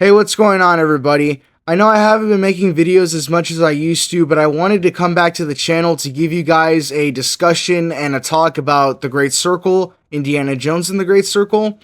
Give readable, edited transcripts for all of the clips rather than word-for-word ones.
Hey, what's going on, everybody? I know I haven't been making videos as much as I used to, but I wanted to come back to the channel to give you guys a discussion and a talk about The Great Circle, Indiana Jones and The Great Circle.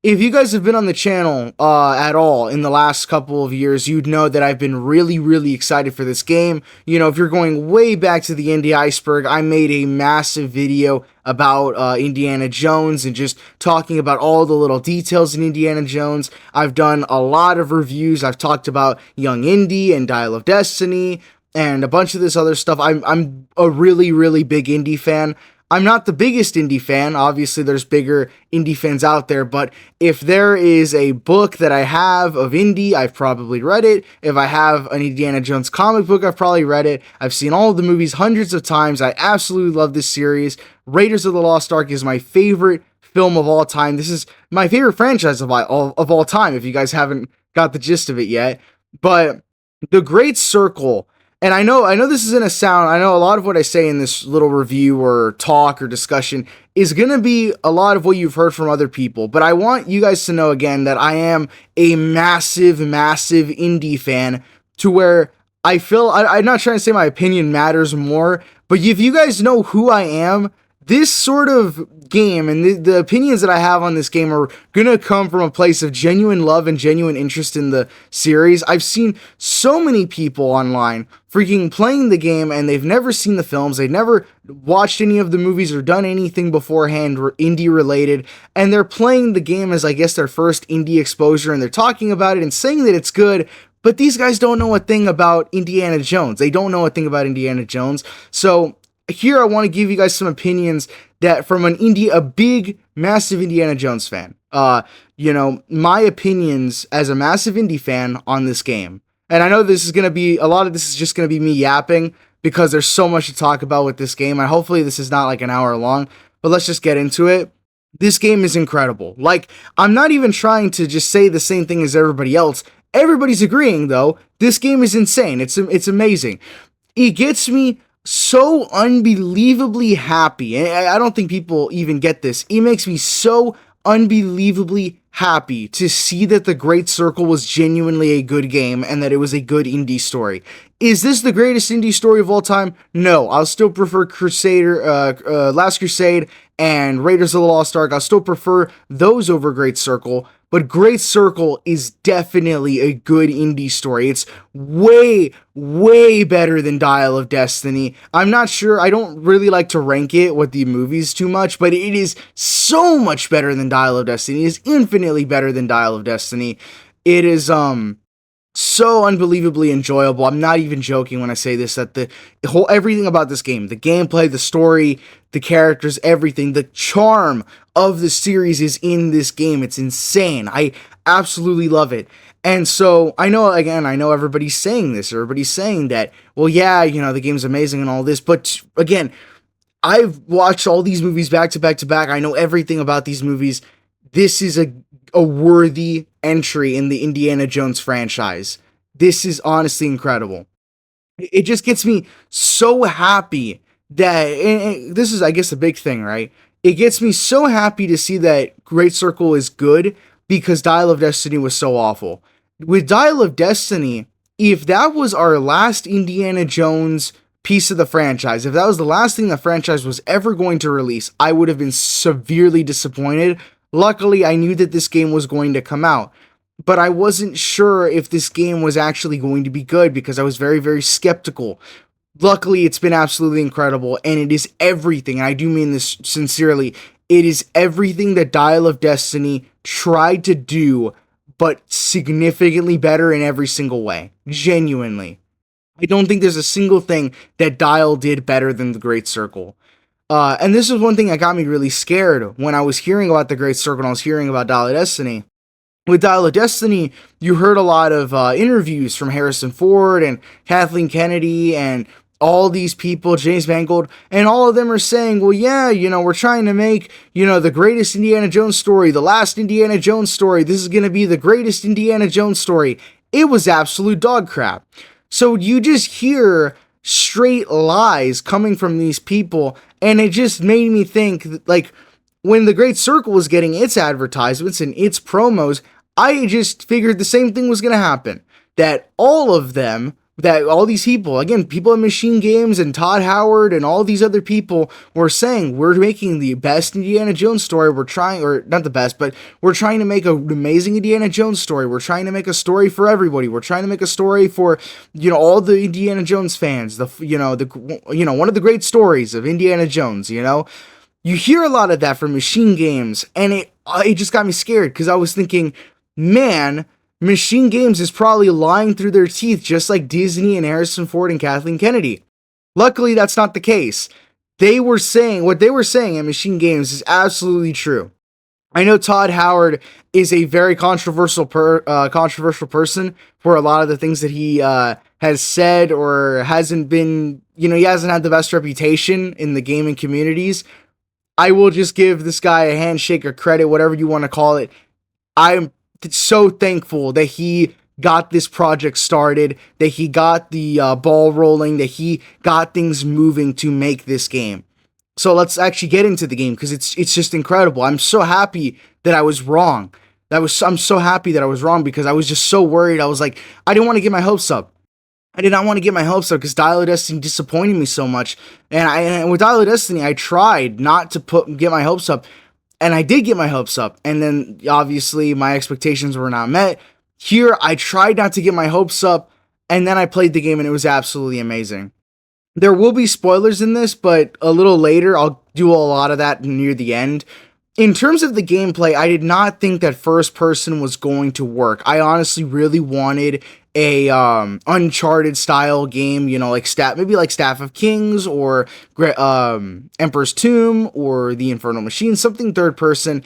If you guys have been on the channel at all in the last couple of years, you'd know that I've been really excited for this game. You know, if you're going way back to the Indie Iceberg, I made a massive video about Indiana Jones and just talking about all the little details in Indiana Jones. I've done a lot of reviews. I've talked about Young Indy and Dial of Destiny and a bunch of this other stuff. I'm a really big Indy fan. I'm not the biggest indie fan. Obviously, there's bigger indie fans out there, but if there is a book that I have of indie, I've probably read it. If I have an Indiana Jones comic book, I've probably read it. I've seen all of the movies hundreds of times. I absolutely love this series. Raiders of the Lost Ark is my favorite film of all time. This is my favorite franchise of all time, if you guys haven't got the gist of it yet. But The Great Circle... And I know this isn't a sound, I know a lot of what I say in this little review or talk or discussion is going to be a lot of what you've heard from other people, but I want you guys to know again that I am a massive indie fan to where I feel, I'm not trying to say my opinion matters more, but if you guys know who I am, this sort of game and the opinions that I have on this game are gonna come from a place of genuine love and genuine interest in the series. I've seen so many people online freaking playing the game and they've never seen the films, they've never watched any of the movies or done anything beforehand indie related, and they're playing the game as, I guess, their first indie exposure, and they're talking about it and saying that it's good. But these guys don't know a thing about Indiana Jones. They don't know a thing about Indiana Jones. So here I want to give you guys some opinions that from a big, massive Indiana Jones fan. You know, my opinions as a massive indie fan on this game. And I know this is going to be, a lot of this is just going to be me yapping because there's so much to talk about with this game. And hopefully this is not like an hour long, but let's just get into it. This game is incredible. Like, I'm not even trying to just say the same thing as everybody else. Everybody's agreeing though. This game is insane. It's amazing. It gets me so unbelievably happy. And I don't think people even get this. It makes me so unbelievably happy to see that The Great Circle was genuinely a good game and that it was a good indie story. Is this the greatest indie story of all time? No, I'll still prefer Last Crusade and Raiders of the Lost Ark. I'll still prefer those over Great Circle. But Great Circle is definitely a good indie story. It's way better than Dial of Destiny. I'm not sure, I don't really like to rank it with the movies too much, but it is so much better than Dial of Destiny. It is infinitely better than Dial of Destiny. It is, so unbelievably enjoyable. I'm not even joking when I say this, that the whole, everything about this game, the gameplay, the story, the characters, everything, the charm of the series is in this game. It's insane. I absolutely love it. And so I know everybody's saying this, everybody's saying that, well, yeah, you know, the game's amazing and all this, but again, I've watched all these movies back to back to back. I know everything about these movies. This is a worthy entry in the Indiana Jones franchise. This is honestly incredible. It just gets me so happy that, and this is, I guess, a big thing, right? It gets me so happy to see that Great Circle is good because Dial of Destiny was so awful. With Dial of Destiny, if that was our last Indiana Jones piece of the franchise, if that was the last thing the franchise was ever going to release, I would have been severely disappointed. Luckily, I knew that this game was going to come out, but I wasn't sure if this game was actually going to be good because I was very skeptical. Luckily, it's been absolutely incredible, and it is everything, and I do mean this sincerely, it is everything that Dial of Destiny tried to do, but significantly better in every single way. Genuinely. I don't think there's a single thing that Dial did better than The Great Circle. And this is one thing that got me really scared when I was hearing about The Great Circle and I was hearing about Dial of Destiny. With Dial of Destiny, you heard a lot of interviews from Harrison Ford and Kathleen Kennedy and all these people, James Mangold, and all of them are saying, well, yeah, you know, we're trying to make, you know, the greatest Indiana Jones story, the last Indiana Jones story. This is going to be the greatest Indiana Jones story. It was absolute dog crap. So you just hear straight lies coming from these people, and it just made me think that, like, when The Great Circle was getting its advertisements and its promos, I just figured the same thing was going to happen. That all these people, again, people at Machine Games and Todd Howard and all these other people were saying, we're making the best Indiana Jones story. We're trying, or not the best, but we're trying to make an amazing Indiana Jones story. We're trying to make a story for everybody. We're trying to make a story for, all the Indiana Jones fans. One of the great stories of Indiana Jones, You hear a lot of that from Machine Games, and it just got me scared, because I was thinking, man, Machine Games is probably lying through their teeth, just like Disney and Harrison Ford and Kathleen Kennedy. Luckily, that's not the case. What they were saying at Machine Games is absolutely true. I know Todd Howard is a very controversial person for a lot of the things that he has said, or hasn't been, he hasn't had the best reputation in the gaming communities. I will just give this guy a handshake or credit, whatever you want to call it. I'm so thankful that he got this project started, that he got the ball rolling, that he got things moving to make this game. So let's actually get into the game, because it's just incredible. I'm so happy that I was wrong. I'm so happy that I was wrong, because I was just so worried. I was like, I didn't want to get my hopes up. I did not want to get my hopes up, because Dial of Destiny disappointed me so much. And with Dial of Destiny, I tried not to get my hopes up. And I did get my hopes up, and then obviously my expectations were not met. Here, I tried not to get my hopes up, and then I played the game, and it was absolutely amazing. There will be spoilers in this, but a little later, I'll do a lot of that near the end. In terms of the gameplay, I did not think that first person was going to work. I honestly really wanted a Uncharted style game, maybe like Staff of Kings or Emperor's Tomb or The Infernal Machine, something third person.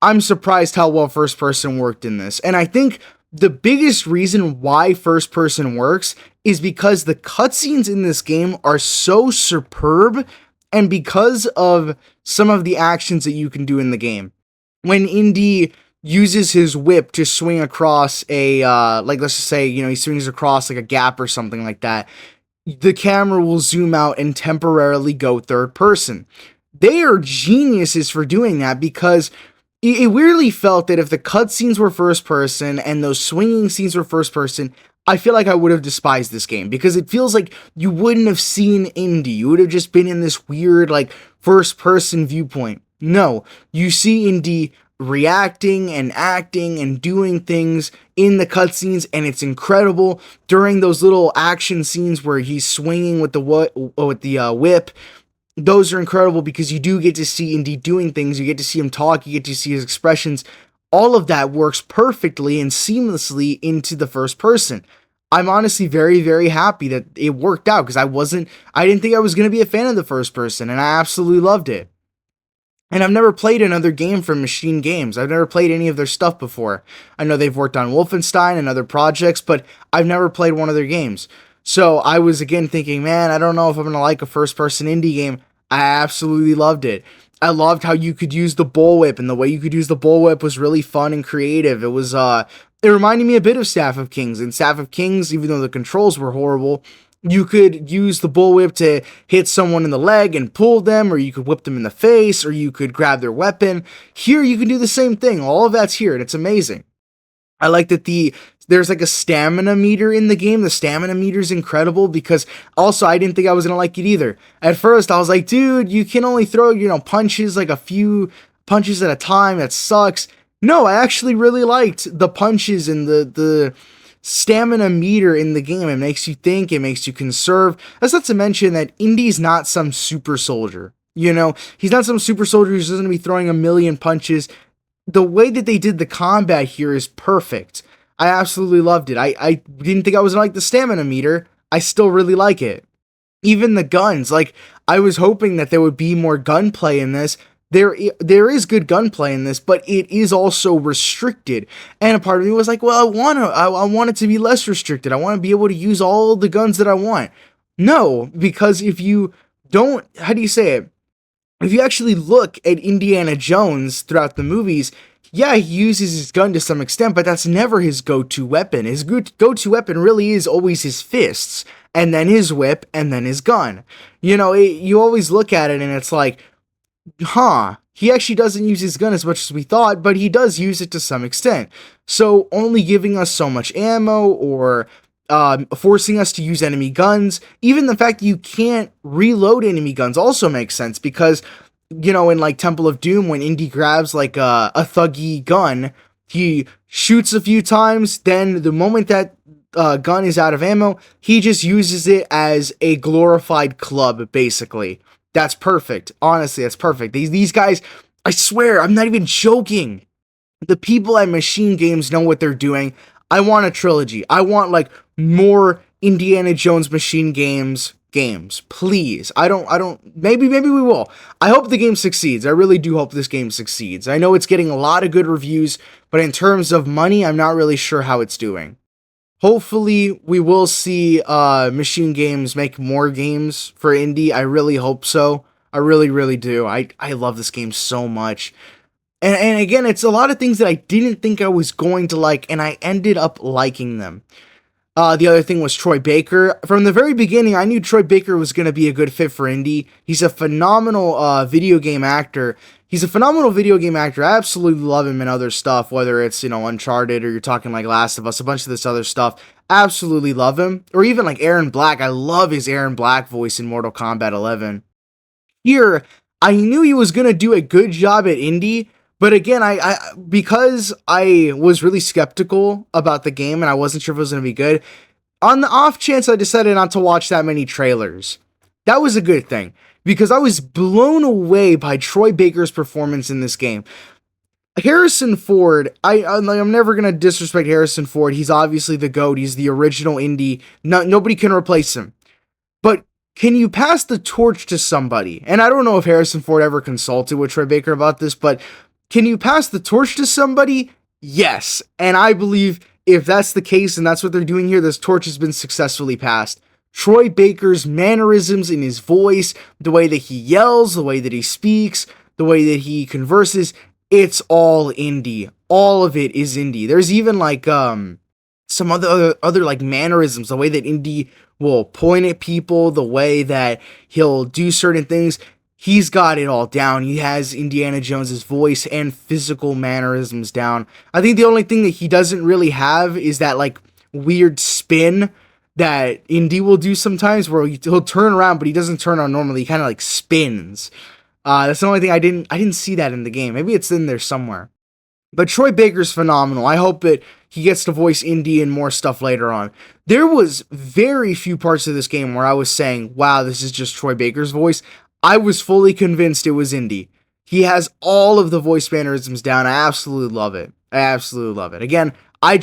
I'm surprised how well first person worked in this. And I think the biggest reason why first person works is because the cutscenes in this game are so superb, and because of some of the actions that you can do in the game. When Indy uses his whip to swing across let's just say, he swings across like a gap or something like that, the camera will zoom out and temporarily go third person. They are geniuses for doing that, because it weirdly felt that if the cutscenes were first person and those swinging scenes were first person, I feel like I would have despised this game, because it feels like you wouldn't have seen Indy. You would have just been in this weird, first person viewpoint. No, you see Indy reacting and acting and doing things in the cutscenes, and it's incredible. During those little action scenes where he's swinging with the whip, those are incredible, because you do get to see Indy doing things. You get to see him talk. You get to see his expressions. All of that works perfectly and seamlessly into the first person. I'm honestly very, very happy that it worked out, because I didn't think I was going to be a fan of the first person, and I absolutely loved it. And I've never played another game from Machine Games. I've never played any of their stuff before. I know they've worked on Wolfenstein and other projects, but I've never played one of their games. So I was again thinking, man, I don't know if I'm going to like a first-person indie game. I absolutely loved it. I loved how you could use the bullwhip, and the way you could use the bullwhip was really fun and creative. It reminded me a bit of Staff of Kings. In Staff of Kings, even though the controls were horrible, you could use the bullwhip to hit someone in the leg and pull them, or you could whip them in the face, or you could grab their weapon. Here, you can do the same thing. All of that's here, and it's amazing. I like that there's like a stamina meter in the game. The stamina meter is incredible, because also I didn't think I was going to like it either. At first, I was like, dude, you can only throw, punches, like a few punches at a time. That sucks. No, I actually really liked the punches and the stamina meter in the game. It makes you think, it makes you conserve. That's not to mention that Indy's not some super soldier. He's not some super soldier who's going to be throwing a million punches. The way that they did the combat here is perfect. I absolutely loved it. I didn't think I was going to like the stamina meter. I still really like it. Even the guns, I was hoping that there would be more gunplay in this. There is good gunplay in this, but it is also restricted. And a part of me was like, well, I want it to be less restricted. I want to be able to use all the guns that I want. No, because if you don't, how do you say it? If you actually look at Indiana Jones throughout the movies, yeah, he uses his gun to some extent, but that's never his go-to weapon. His go-to weapon really is always his fists, and then his whip, and then his gun. You always look at it and it's like, he actually doesn't use his gun as much as we thought, but he does use it to some extent. So only giving us so much ammo, or forcing us to use enemy guns, even the fact that you can't reload enemy guns also makes sense, because, you know, in like Temple of Doom, when Indy grabs like a thuggy gun, he shoots a few times, then the moment that gun is out of ammo, he just uses it as a glorified club, basically. That's perfect. Honestly, that's perfect. These guys, I swear, I'm not even joking. The people at Machine Games know what they're doing. I want a trilogy. I want like more Indiana Jones Machine games, please. Maybe we will. I hope the game succeeds. I really do hope this game succeeds. I know it's getting a lot of good reviews, but in terms of money, I'm not really sure how it's doing. Hopefully, we will see Machine Games make more games for Indy. I really hope so. I really, really do. I love this game so much. And again, it's a lot of things that I didn't think I was going to like, and I ended up liking them. The other thing was Troy Baker. From the very beginning, I knew Troy Baker was going to be a good fit for Indy. He's a phenomenal video game actor. I absolutely love him in other stuff, whether it's, you know, Uncharted, or you're talking like Last of Us, a bunch of this other stuff. Absolutely love him. Or even like Aaron Black. I love his Aaron Black voice in Mortal Kombat 11. Here, I knew he was going to do a good job at Indy. But again, because I was really skeptical about the game and I wasn't sure if it was going to be good, on the off chance I decided not to watch that many trailers. That was a good thing, because I was blown away by Troy Baker's performance in this game. Harrison Ford, I'm never going to disrespect Harrison Ford. He's obviously the GOAT. He's the original Indy. Nobody can replace him. But can you pass the torch to somebody? And I don't know if Harrison Ford ever consulted with Troy Baker about this, but can you pass the torch to somebody? Yes. And I believe if that's the case and that's what they're doing here, this torch has been successfully passed. Troy Baker's mannerisms in his voice, the way that he yells, the way that he speaks, the way that he converses, it's all Indy. All of it is Indy. There's even like some other like mannerisms, the way that Indy will point at people, the way that he'll do certain things. He's got it all down. He has Indiana Jones's voice and physical mannerisms down. I think the only thing that he doesn't really have is that like weird spin that Indy will do sometimes, where he'll turn around, but he doesn't turn on normally. He kind of like spins. That's the only thing I didn't see that in the game. Maybe it's in there somewhere. But Troy Baker's phenomenal. I hope that he gets to voice Indy and more stuff later on. There was very few parts of this game where I was saying, wow, this is just Troy Baker's voice. I was fully convinced it was Indy. He has all of the voice mannerisms down. I absolutely love it. Again, I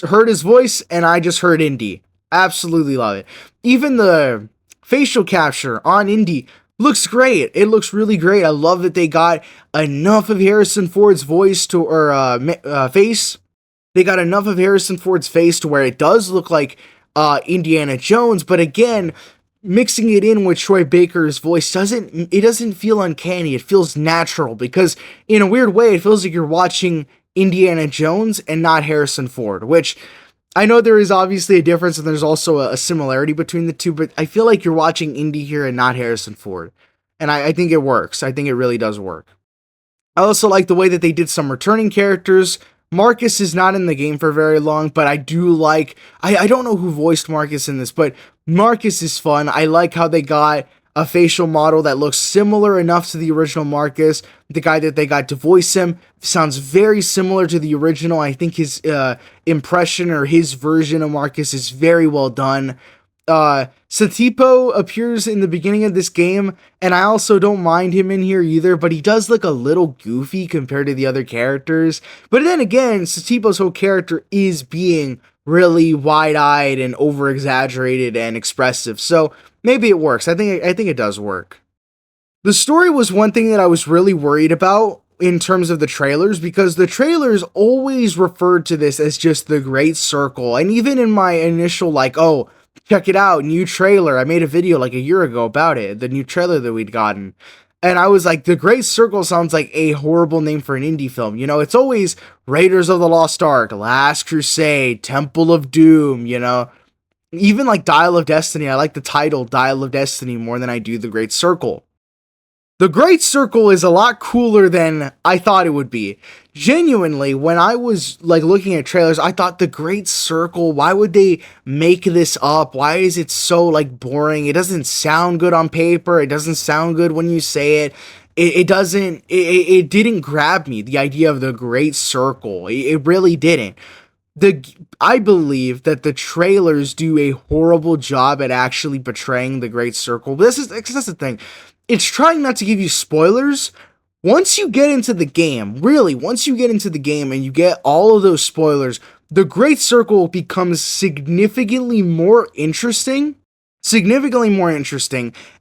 heard his voice and I just heard Indy. Absolutely love it. Even the facial capture on Indy looks great. It looks really great. I love that they got enough of Harrison Ford's voice face. They got enough of Harrison Ford's face to where it does look like Indiana Jones, but again, mixing it in with Troy Baker's voice doesn't feel uncanny. It feels natural, because in a weird way, it feels like you're watching Indiana Jones and not Harrison Ford, which I know there is obviously a difference and there's also a similarity between the two, but I feel like you're watching Indy here and not Harrison Ford. And I think it works. I think it really does work. I also like the way that they did some returning characters. Marcus is not in the game for very long, but I do like, I don't know who voiced Marcus in this, but Marcus is fun. I like how they got a facial model that looks similar enough to the original Marcus. The guy that they got to voice him sounds very similar to the original. I think his impression or his version of Marcus is very well done. Satipo appears in the beginning of this game, and I also don't mind him in here either, but he does look a little goofy compared to the other characters. But then again, Satipo's whole character is being really wide-eyed and over-exaggerated and expressive, so maybe it works. I think it does work. The story was one thing that I was really worried about in terms of the trailers, because the trailers always referred to this as just the Great Circle, and even in my initial like, oh, check it out, new trailer. I made a video like a year ago about it, the new trailer that we'd gotten. And I was like, the Great Circle sounds like a horrible name for an indie film. You know, it's always Raiders of the Lost Ark, Last Crusade, Temple of Doom, you know. Even like Dial of Destiny, I like the title Dial of Destiny more than I do the Great Circle. The Great Circle is a lot cooler than I thought it would be. Genuinely, when I was like looking at trailers, I thought the Great Circle, why would they make this up? Why is it so like boring? It doesn't sound good on paper. It doesn't sound good when you say it. It didn't grab me, the idea of the Great Circle. It really didn't. I believe that the trailers do a horrible job at actually portraying the Great Circle. But that's the thing. It's trying not to give you spoilers. Once you get into the game, really, once you get into the game and you get all of those spoilers, the Great Circle becomes significantly more interesting,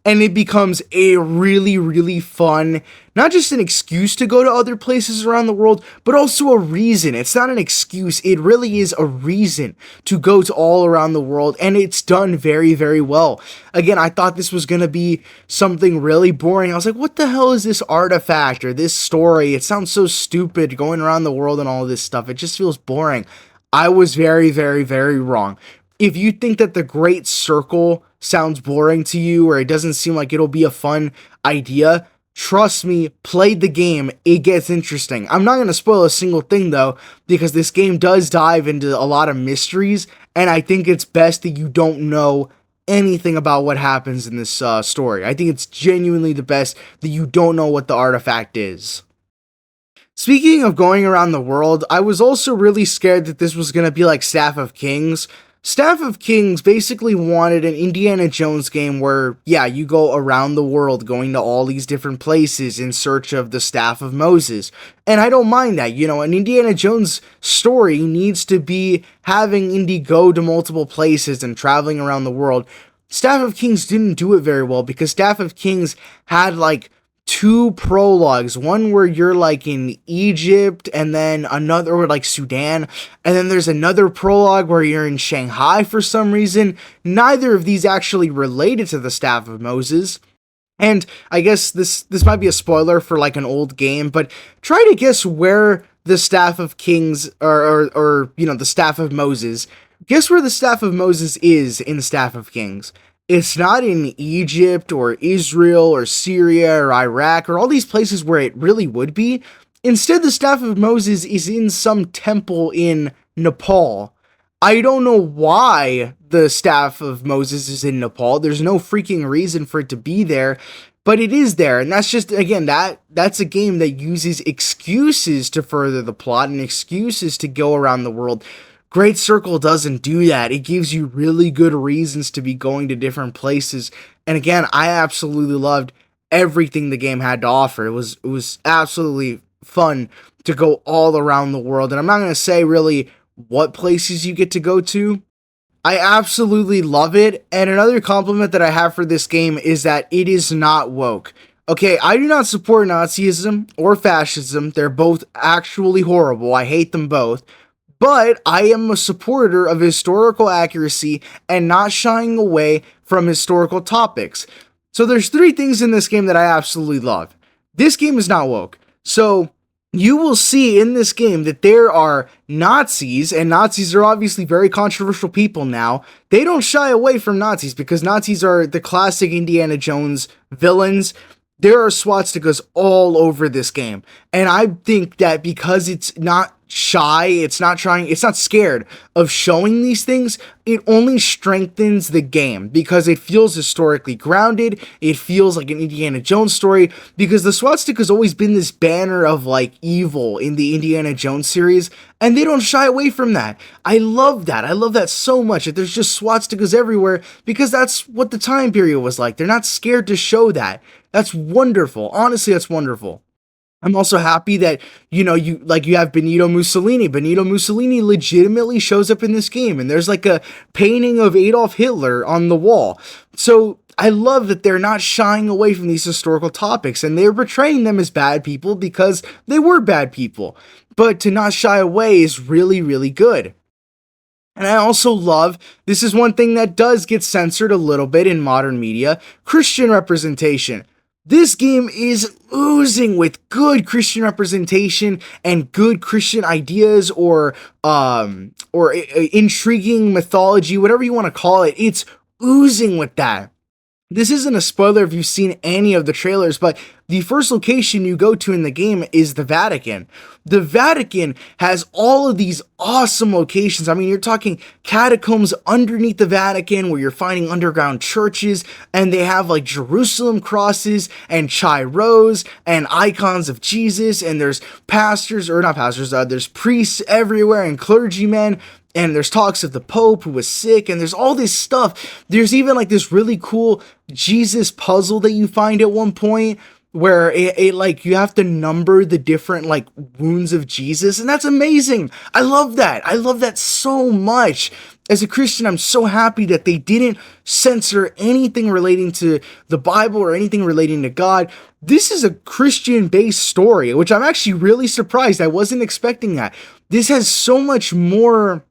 and it becomes a really, really fun, not just an excuse to go to other places around the world, but also a reason. It's not an excuse, it really is a reason to go to all around the world, and it's done very, very well. Again, I thought this was gonna be something really boring. I was like, what the hell is this artifact or this story? It sounds so stupid going around the world and all this stuff. It just feels boring. I was very, very, very wrong. If you think that the Great Circle sounds boring to you or it doesn't seem like it'll be a fun idea, trust me, play the game, it gets interesting. I'm not going to spoil a single thing though, because this game does dive into a lot of mysteries, and I think it's best that you don't know anything about what happens in this story. I think it's genuinely the best that you don't know what the artifact is. Speaking of going around the world, I was also really scared that this was going to be like Staff of Kings. Staff of Kings basically wanted an Indiana Jones game where, yeah, you go around the world going to all these different places in search of the Staff of Moses. And I don't mind that. You know, an Indiana Jones story needs to be having Indy go to multiple places and traveling around the world. Staff of Kings didn't do it very well because Staff of Kings had like 2 prologues, one where you're like in Egypt and then another or like Sudan, and then there's another prologue where you're in Shanghai for some reason. Neither of these actually related to the Staff of Moses. And I guess this might be a spoiler for like an old game, but try to guess where the Staff of Kings or you know, the Staff of Moses. Guess where the Staff of Moses is in Staff of Kings. It's not in Egypt or Israel or Syria or Iraq or all these places where it really would be. Instead, the Staff of Moses is in some temple in Nepal. I don't know why the Staff of Moses is in Nepal. There's no freaking reason for it to be there, but it is there. And that's just, again, that's a game that uses excuses to further the plot and excuses to go around the world. Great Circle doesn't do that. It gives you really good reasons to be going to different places. And again, I absolutely loved everything the game had to offer. It was absolutely fun to go all around the world. And I'm not going to say really what places you get to go to. I absolutely love it. And another compliment that I have for this game is that it is not woke. Okay, I do not support Nazism or fascism. They're both actually horrible. I hate them both. But I am a supporter of historical accuracy and not shying away from historical topics. So there's 3 things in this game that I absolutely love. This game is not woke. So you will see in this game that there are Nazis, and Nazis are obviously very controversial people now. They don't shy away from Nazis because Nazis are the classic Indiana Jones villains. There are swastikas all over this game. And I think that because it's not shy, it's not scared of showing these things, it only strengthens the game because it feels historically grounded. It feels like an Indiana Jones story because the swastika has always been this banner of like evil in the Indiana Jones series, and they don't shy away from that. I love that. I love that so much that there's just swastikas everywhere because that's what the time period was like. They're not scared to show that. That's wonderful. Honestly, that's wonderful. I'm also happy that, you know, you have Benito Mussolini. Benito Mussolini legitimately shows up in this game, and there's like a painting of Adolf Hitler on the wall. So I love that they're not shying away from these historical topics, and they're portraying them as bad people because they were bad people. But to not shy away is really, really good. And I also love, this is one thing that does get censored a little bit in modern media, Christian representation. This game is oozing with good Christian representation and good Christian ideas or intriguing mythology, whatever you want to call it. It's oozing with that. This isn't a spoiler if you've seen any of the trailers, but the first location you go to in the game is the Vatican. The Vatican has all of these awesome locations. I mean, you're talking catacombs underneath the Vatican where you're finding underground churches, and they have like Jerusalem crosses and Chai Rose and icons of Jesus, and there's there's priests everywhere and clergymen. And there's talks of the Pope who was sick, and there's all this stuff. There's even like this really cool Jesus puzzle that you find at one point where it like you have to number the different like wounds of Jesus, and that's amazing. I love that. I love that so much. As a Christian, I'm so happy that they didn't censor anything relating to the Bible or anything relating to God. This is a Christian-based story, which I'm actually really surprised. I wasn't expecting that. This has so much more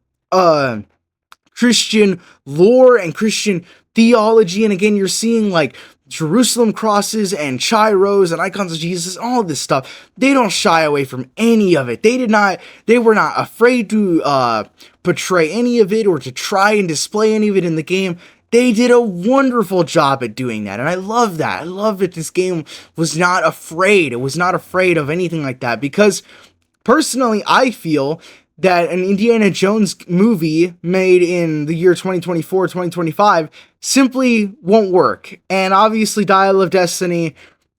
Christian lore and Christian theology, and again, you're seeing like Jerusalem crosses and Chai Rose and icons of Jesus, all this stuff. They don't shy away from any of it. They were not afraid to portray any of it or to try and display any of it in the game. They did a wonderful job at doing that, and I love that. I love that this game was not afraid. It was not afraid of anything like that, because personally, I feel that an Indiana Jones movie made in the year 2024, 2025 simply won't work. And obviously Dial of Destiny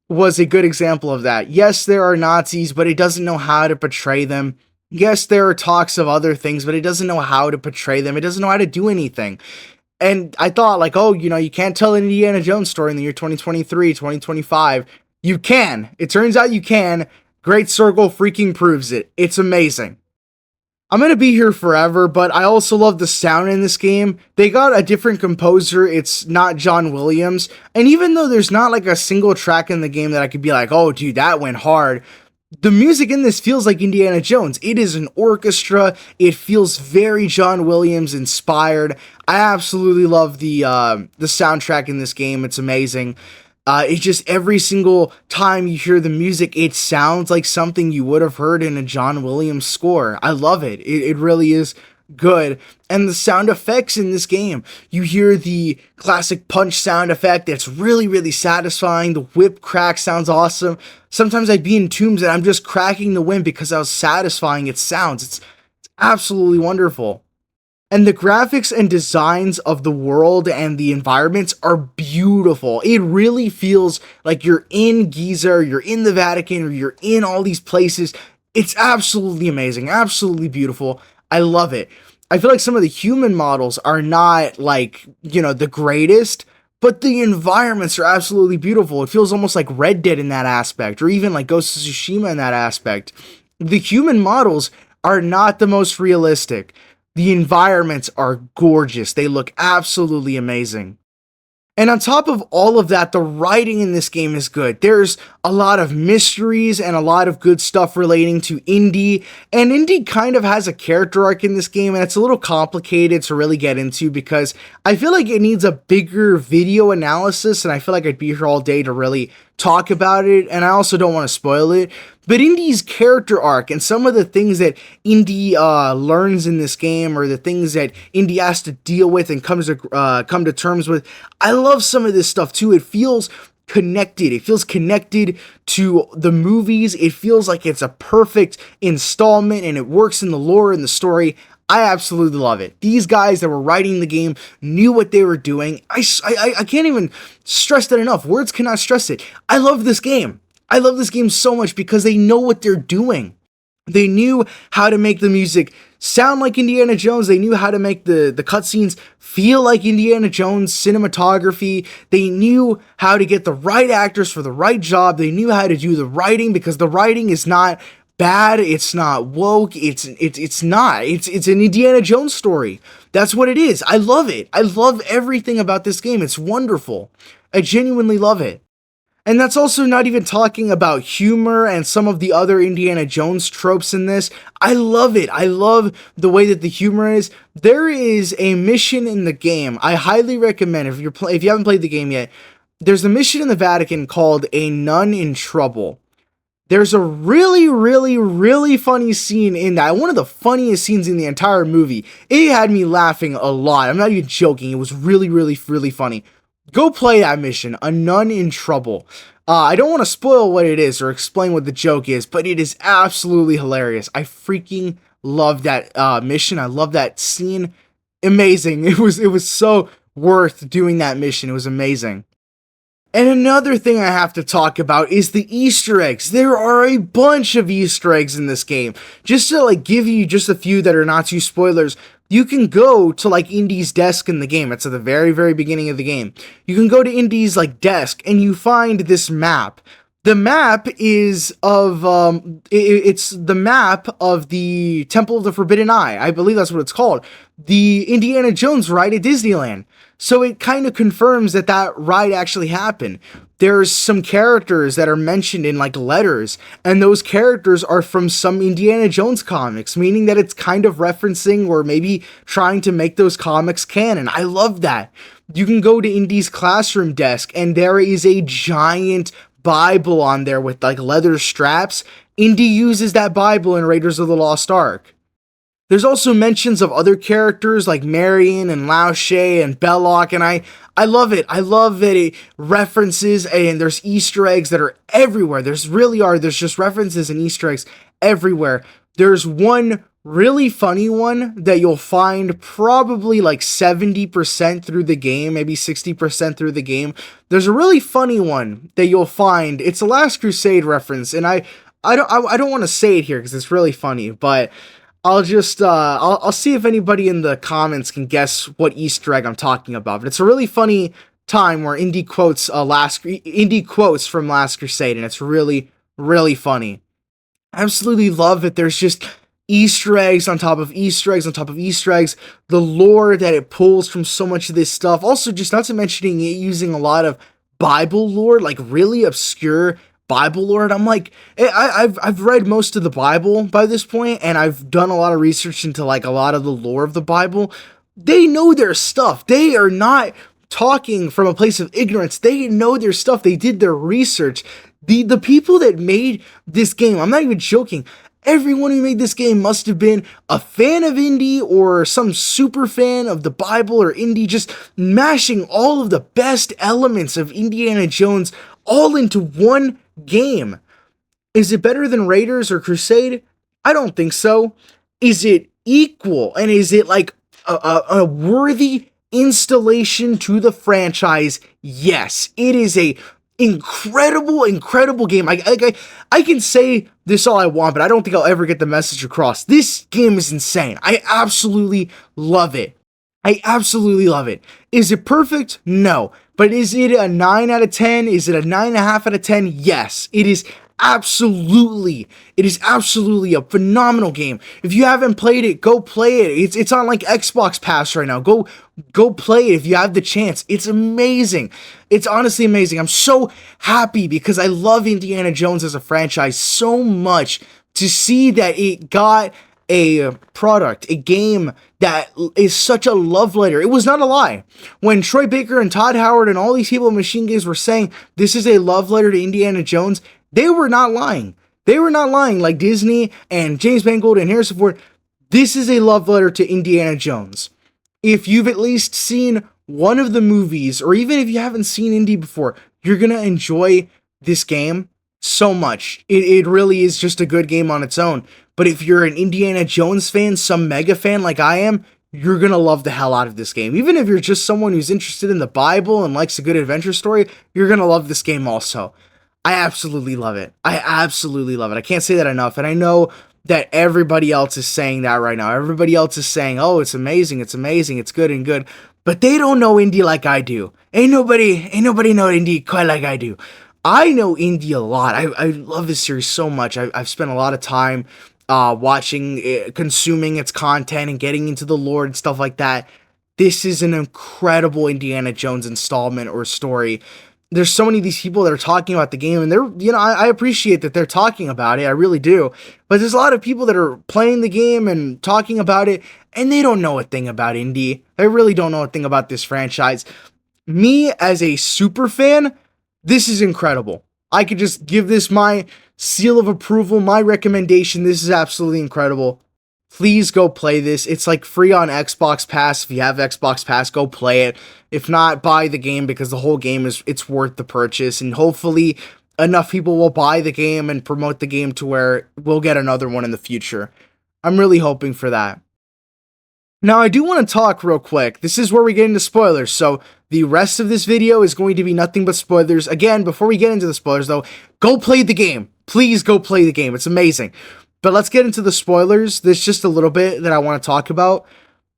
was a good example of that. Yes, there are Nazis, but it doesn't know how to portray them. Yes, there are talks of other things, but it doesn't know how to portray them. It doesn't know how to do anything. And I thought like, oh, you can't tell an Indiana Jones story in the year 2023, 2025. You can. It turns out you can. Great Circle freaking proves it. It's amazing. I'm going to be here forever, but I also love the sound in this game. They got a different composer. It's not John Williams. And even though there's not like a single track in the game that I could be like, oh, dude, that went hard, the music in this feels like Indiana Jones. It is an orchestra. It feels very John Williams inspired. I absolutely love the soundtrack in this game. It's amazing. It's just every single time you hear the music, it sounds like something you would have heard in a John Williams score. I love it. It really is good. And the sound effects in this game, you hear the classic punch sound effect that's really, really satisfying. The whip crack sounds awesome. Sometimes I'd be in tombs and I'm just cracking the whip because how satisfying it sounds. It's absolutely wonderful. And the graphics and designs of the world and the environments are beautiful. It really feels like you're in Giza, you're in the Vatican, or you're in all these places. It's absolutely amazing, absolutely beautiful. I love it. I feel like some of the human models are not like, the greatest, but the environments are absolutely beautiful. It feels almost like Red Dead in that aspect, or even like Ghost of Tsushima in that aspect. The human models are not the most realistic. The environments are gorgeous. They look absolutely amazing. And on top of all of that, the writing in this game is good. There's a lot of mysteries and a lot of good stuff relating to Indy. And Indy kind of has a character arc in this game, and it's a little complicated to really get into because I feel like it needs a bigger video analysis, and I feel like I'd be here all day to really talk about it, and I also don't want to spoil it. But Indy's character arc and some of the things that Indy learns in this game, or the things that Indy has to deal with and come to terms with, I love some of this stuff too. It feels connected. It feels connected to the movies. It feels like it's a perfect installment, and it works in the lore and the story. I absolutely love it. These guys that were writing the game knew what they were doing. I can't even stress that enough. Words cannot stress it. I love this game. I love this game so much because they know what they're doing. They knew how to make the music sound like Indiana Jones. They knew how to make the cutscenes feel like Indiana Jones cinematography. They knew how to get the right actors for the right job. They knew how to do the writing, because the writing is not bad. It's not woke. It's not. It's an Indiana Jones story. That's what it is. I love it. I love everything about this game. It's wonderful. I genuinely love it. And that's also not even talking about humor and some of the other Indiana Jones tropes in this. I love it. I love the way that the humor is. There is a mission in the game I highly recommend if you haven't played the game yet. There's a mission in the Vatican called A Nun in Trouble. There's a really, really, really funny scene in that. One of the funniest scenes in the entire movie. It had me laughing a lot. I'm not even joking. It was really, really, really funny. Go play that mission, A Nun in Trouble. I don't want to spoil what it is or explain what the joke is, but it is absolutely hilarious. I freaking love that mission. I love that scene. Amazing. It was so worth doing that mission. It was amazing. And another thing I have to talk about is the Easter eggs. There are a bunch of Easter eggs in this game. Just to like give you just a few that are not too spoilers, you can go to like Indy's desk in the game. It's at the very, very beginning of the game. You can go to Indy's like desk and you find this map. The map is of, it's the map of the Temple of the Forbidden Eye. I believe that's what it's called. The Indiana Jones ride at Disneyland. So it kind of confirms that that ride actually happened. There's some characters that are mentioned in like letters, and those characters are from some Indiana Jones comics, meaning that it's kind of referencing or maybe trying to make those comics canon. I love that. You can go to Indy's classroom desk, and there is a giant Bible on there with like leather straps. Indy uses that Bible in Raiders of the Lost Ark. There's also mentions of other characters like Marion and Lao She and Belloc, and I love it. I love that it references, and there's Easter eggs that are everywhere. There's just references and Easter eggs everywhere. There's one really funny one that you'll find probably like 70% through the game, maybe 60% through the game. There's a really funny one that you'll find. It's a Last Crusade reference, and I don't want to say it here because it's really funny, but I'll just, I'll see if anybody in the comments can guess what Easter egg I'm talking about. But it's a really funny time where Indy quotes from Last Crusade, and it's really, really funny. I absolutely love it. There's just Easter eggs on top of Easter eggs on top of Easter eggs. The lore that it pulls from so much of this stuff. Also, just not to mention it using a lot of Bible lore, like really obscure Bible lore. And I'm like, I've read most of the Bible by this point, and I've done a lot of research into like a lot of the lore of the Bible. They know their stuff. They are not talking from a place of ignorance. They know their stuff. They did their research. The people that made this game, I'm not even joking, everyone who made this game must have been a fan of Indy or some super fan of the Bible or Indy, just mashing all of the best elements of Indiana Jones all into one game. Is it better than Raiders or Crusade? I don't think so. Is it equal? And is it like a worthy installation to the franchise? Yes. It is a incredible game. I can say this all I want, but I don't think I'll ever get the message across. This game is insane. I absolutely love it. I absolutely love it. Is it perfect? No. But is it a 9 out of 10? Is it a 9.5 out of 10? Yes. It is absolutely a phenomenal game. If you haven't played it, go play it. It's on like Xbox Pass right now. Go play it if you have the chance. It's amazing. It's honestly amazing. I'm so happy because I love Indiana Jones as a franchise so much, to see that it got a product, a game that is such a love letter. It was not a lie. When Troy Baker and Todd Howard and all these people at Machine Games were saying this is a love letter to Indiana Jones, they were not lying. They were not lying, like Disney and James Mangold and Harrison Ford. This is a love letter to Indiana Jones. If you've at least seen one of the movies, or even if you haven't seen Indy before, you're going to enjoy this game so much. It really is just a good game on its own. But if you're an Indiana Jones fan, some mega fan like I am, you're going to love the hell out of this game. Even if you're just someone who's interested in the Bible and likes a good adventure story, you're going to love this game also. I absolutely love it. I absolutely love it. I can't say that enough. And I know that everybody else is saying that right now. Everybody else is saying, oh, it's amazing, it's good and good. But they don't know Indy like I do. Ain't nobody know Indy quite like I do. I know Indy a lot. I love this series so much. I've spent a lot of time watching it, consuming its content and getting into the lore and stuff like that. This is an incredible Indiana Jones installment or story. There's so many of these people that are talking about the game, and they're, I appreciate that they're talking about it. I really do. But there's a lot of people that are playing the game and talking about it, and they don't know a thing about Indy. They really don't know a thing about this franchise. Me, as a super fan, this is incredible. I could just give this my seal of approval, my recommendation. This is absolutely incredible. Please go play this. It's like free on Xbox Pass. If you have Xbox Pass, go play it. If not, buy the game because the whole game it's worth the purchase, and hopefully enough people will buy the game and promote the game to where we'll get another one in the future. I'm really hoping for that. Now, I do want to talk real quick. This is where we get into spoilers, so the rest of this video is going to be nothing but spoilers. Again, before we get into the spoilers, though, go play the game. Please go play the game. It's amazing. But let's get into the spoilers. There's just a little bit that I want to talk about.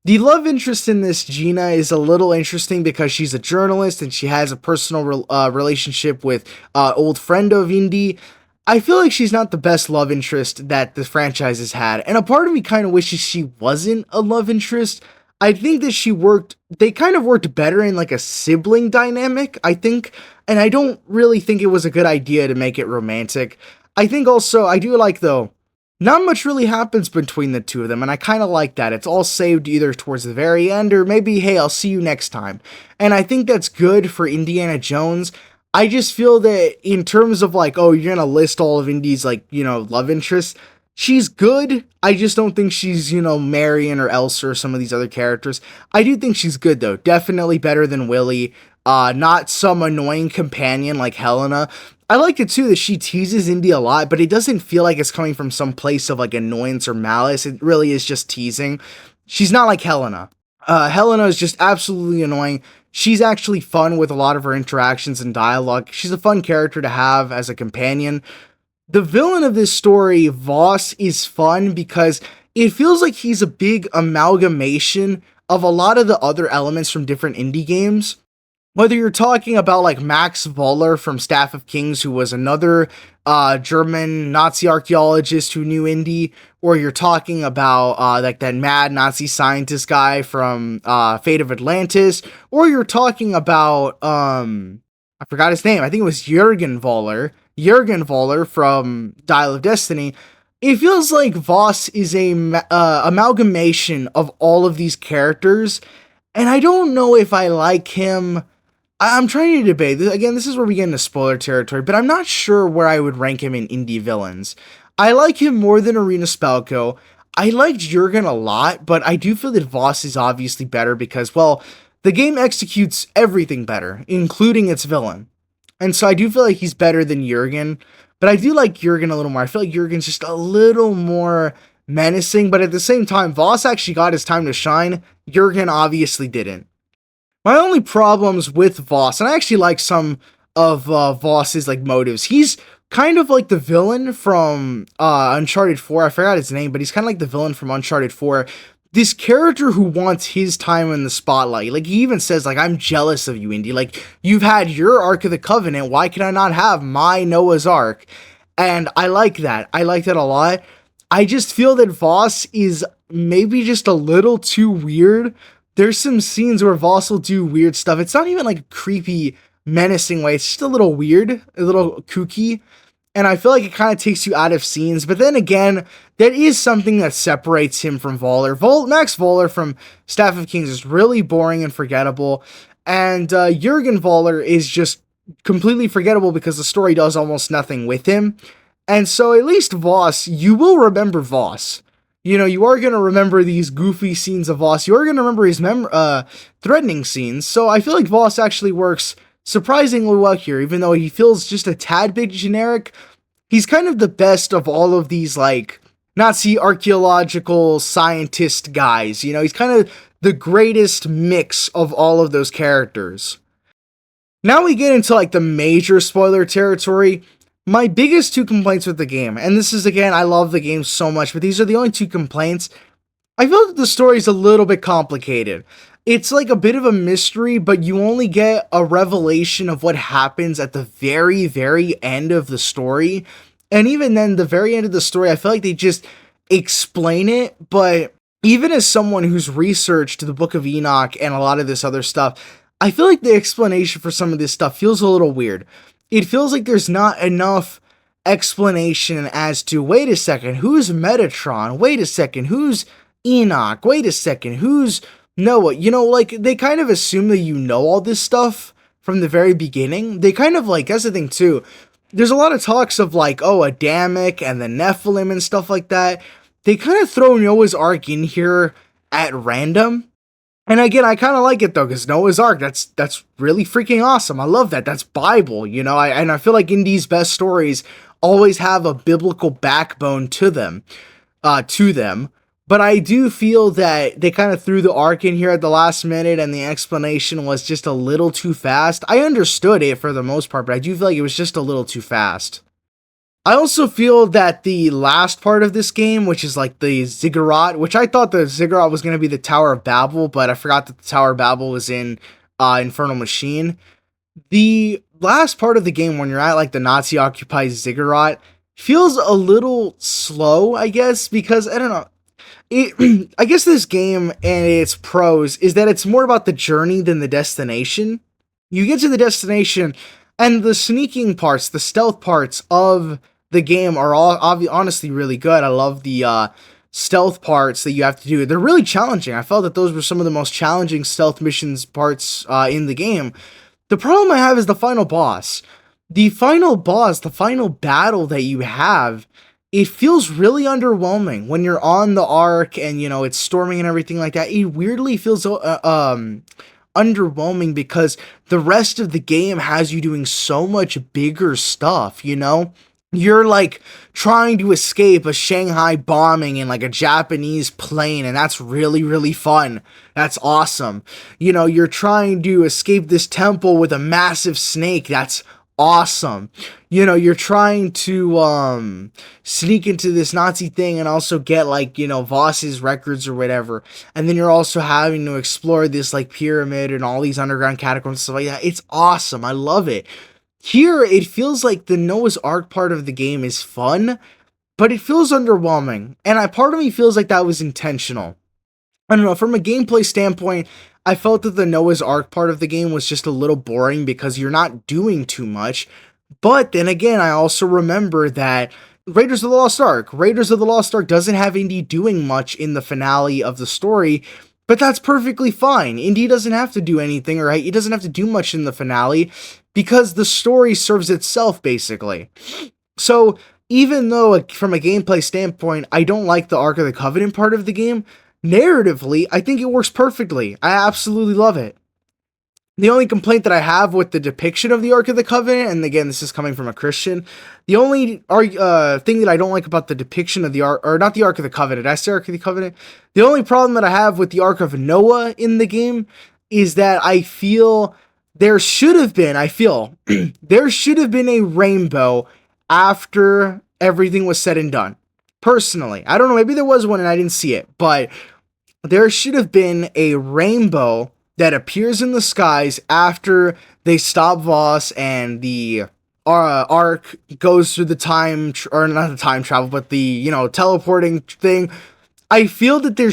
The love interest in this, Gina, is a little interesting because she's a journalist and she has a personal relationship with old friend of Indy. I feel like she's not the best love interest that the franchise has had, and a part of me kind of wishes she wasn't a love interest. I think that they kind of worked better in like a sibling dynamic, I think, and I don't really think it was a good idea to make it romantic. I think also, I do like though, not much really happens between the two of them, and I kind of like that. It's all saved either towards the very end, or maybe, hey, I'll see you next time. And I think that's good for Indiana Jones. I just feel that in terms of like, oh, you're gonna list all of Indy's like, love interests, she's good. I just don't think she's, Marion or Elsa or some of these other characters. I do think she's good though. Definitely better than Willie. Not some annoying companion like Helena. I like it too that she teases Indy a lot, but it doesn't feel like it's coming from some place of like annoyance or malice. It really is just teasing. She's not like Helena. Helena is just absolutely annoying. She's actually fun with a lot of her interactions and dialogue. She's a fun character to have as a companion. The villain of this story, Voss, is fun because it feels like he's a big amalgamation of a lot of the other elements from different indie games. Whether you're talking about like Max Voller from Staff of Kings, who was another German Nazi archaeologist who knew Indy, or you're talking about like that mad Nazi scientist guy from Fate of Atlantis, or you're talking about I forgot his name. I think it was Jürgen Voller from Dial of Destiny. It feels like Voss is a amalgamation of all of these characters, and I don't know if I like him. I'm trying to debate. Again, this is where we get into spoiler territory, but I'm not sure where I would rank him in indie villains. I like him more than Irina Spalko. I liked Jurgen a lot, but I do feel that Voss is obviously better because, well, the game executes everything better, including its villain. And so I do feel like he's better than Jurgen, but I do like Jurgen a little more. I feel like Jurgen's just a little more menacing, but at the same time, Voss actually got his time to shine. Jurgen obviously didn't. My only problems with Voss, and I actually like some of Voss's like motives. He's kind of like the villain from Uncharted 4. I forgot his name, but he's kind of like the villain from Uncharted 4. This character who wants his time in the spotlight. Like, he even says, like, I'm jealous of you, Indy. Like, you've had your Ark of the Covenant. Why can I not have my Noah's Ark? And I like that. I like that a lot. I just feel that Voss is maybe just a little too weird. There's some scenes where Voss will do weird stuff. It's not even like a creepy, menacing way. It's just a little weird, a little kooky. And I feel like it kind of takes you out of scenes. But then again, that is something that separates him from Voller. Max Voller from Staff of Kings is really boring and forgettable. And Jürgen Voller is just completely forgettable because the story does almost nothing with him. And so at least Voss, you will remember Voss. You know, you are going to remember these goofy scenes of Voss. You are going to remember his threatening scenes. So I feel like Voss actually works surprisingly well here, even though he feels just a tad bit generic. He's kind of the best of all of these, like, Nazi archaeological scientist guys. You know, he's kind of the greatest mix of all of those characters. Now we get into, like, the major spoiler territory. My biggest two complaints with the game, and this is, again, I love the game so much, but these are the only two complaints. I feel that the story is a little bit complicated. It's like a bit of a mystery, but you only get a revelation of what happens at the very, very end of the story. And even then, the very end of the story, I feel like they just explain it, but even as someone who's researched the Book of Enoch and a lot of this other stuff, I feel like the explanation for some of this stuff feels a little weird. It feels like there's not enough explanation as to, wait a second, who's Metatron? Wait a second, who's Enoch? Wait a second, who's Noah? You know, like, they kind of assume that you know all this stuff from the very beginning. They kind of, like, that's the thing too. There's a lot of talks of, like, oh, Adamic and the Nephilim and stuff like that. they kind of throw Noah's Ark in here at random. And again, I kind of like it though, because Noah's Ark, that's really freaking awesome. I love that. That's Bible, you know. And I feel like Indy's best stories always have a biblical backbone to them. But I do feel that they kind of threw the arc in here at the last minute, and the explanation was just a little too fast. I understood it for the most part, but I do feel like it was just a little too fast. I also feel that the last part of this game, which is like the ziggurat, which I thought the ziggurat was going to be the Tower of Babel, but I forgot that the Tower of Babel was in Infernal Machine. The last part of the game, when you're at like the Nazi-occupied ziggurat, feels a little slow, I guess, because I don't know. I guess this game and its pros is that it's more about the journey than the destination. You get to the destination, and the sneaking parts, the stealth parts of the game are all honestly really good. I love the stealth parts that you have to do. They're really challenging. I felt that those were some of the most challenging stealth missions parts in the game. The problem I have is the final boss. The final boss, the final battle that you have, it feels really underwhelming when you're on the Ark and, you know, it's storming and everything like that. It weirdly feels underwhelming because the rest of the game has you doing so much bigger stuff, you know? You're like trying to escape a Shanghai bombing in like a Japanese plane, and that's really, really fun. That's awesome. You know, you're trying to escape this temple with a massive snake. That's awesome. You know, you're trying to sneak into this Nazi thing and also get like, you know, Voss's records or whatever. And then you're also having to explore this like pyramid and all these underground catacombs and stuff like that. It's awesome. I love it. Here, it feels like the Noah's Ark part of the game is fun, but it feels underwhelming. And part of me feels like that was intentional. I don't know, from a gameplay standpoint, I felt that the Noah's Ark part of the game was just a little boring because you're not doing too much. But then again, I also remember that Raiders of the Lost Ark doesn't have Indy doing much in the finale of the story, but that's perfectly fine. Indy doesn't have to do anything, right? He doesn't have to do much in the finale because the story serves itself, basically. So even though from a gameplay standpoint, I don't like the Ark of the Covenant part of the game, narratively, I think it works perfectly. I absolutely love it. The only complaint that I have with the depiction of the Ark of the Covenant, and again, this is coming from a Christian, the only thing that I don't like about the depiction of the Ark, or not the Ark of the Covenant, I say Ark of the Covenant, the only problem that I have with the Ark of Noah in the game is that I feel there should have been a rainbow after everything was said and done. Personally, I don't know, maybe there was one and I didn't see it, but there should have been a rainbow that appears in the skies after they stop Voss and the Ark goes through the time, or not the time travel, but the, you know, teleporting thing. I feel that there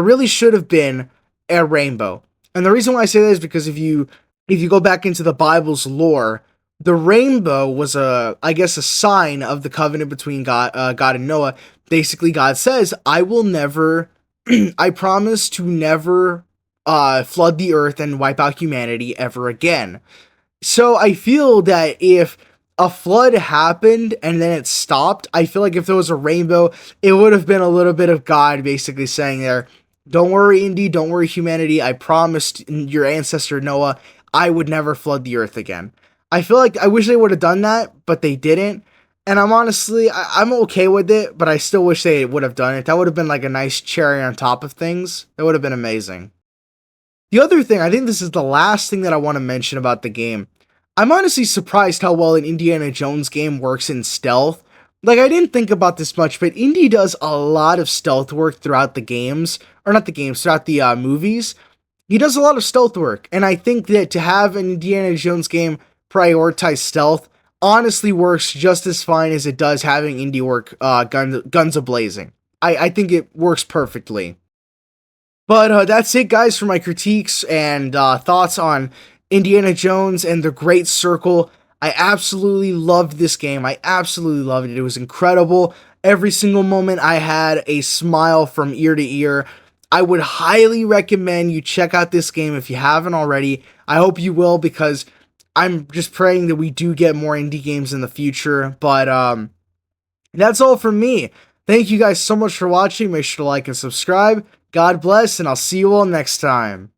really should have been a rainbow. And the reason why I say that is because if you go back into the Bible's lore, the rainbow was I guess a sign of the covenant between God and Noah. Basically, God says, I will never, I promise to never flood the earth and wipe out humanity ever again. So I feel that if a flood happened and then it stopped, I feel like if there was a rainbow, it would have been a little bit of God basically saying there, don't worry, Indy, don't worry, humanity, I promised your ancestor Noah I would never flood the earth again. I feel like I wish they would have done that, but they didn't. And I'm honestly, I'm okay with it, but I still wish they would have done it. That would have been like a nice cherry on top of things. That would have been amazing. The other thing, I think this is the last thing that I want to mention about the game. I'm honestly surprised how well an Indiana Jones game works in stealth. Like, I didn't think about this much, but Indy does a lot of stealth work throughout the games, or not the games, throughout the movies. He does a lot of stealth work, and I think that to have an Indiana Jones game prioritize stealth honestly works just as fine as it does having Indy work guns a-blazing. I think it works perfectly. But that's it, guys, for my critiques and thoughts on Indiana Jones and the Great Circle. I absolutely loved this game. I absolutely loved it. It was incredible. Every single moment I had a smile from ear to ear. I would highly recommend you check out this game if you haven't already. I hope you will, because I'm just praying that we do get more indie games in the future. But that's all from me. Thank you guys so much for watching. Make sure to like and subscribe. God bless, and I'll see you all next time.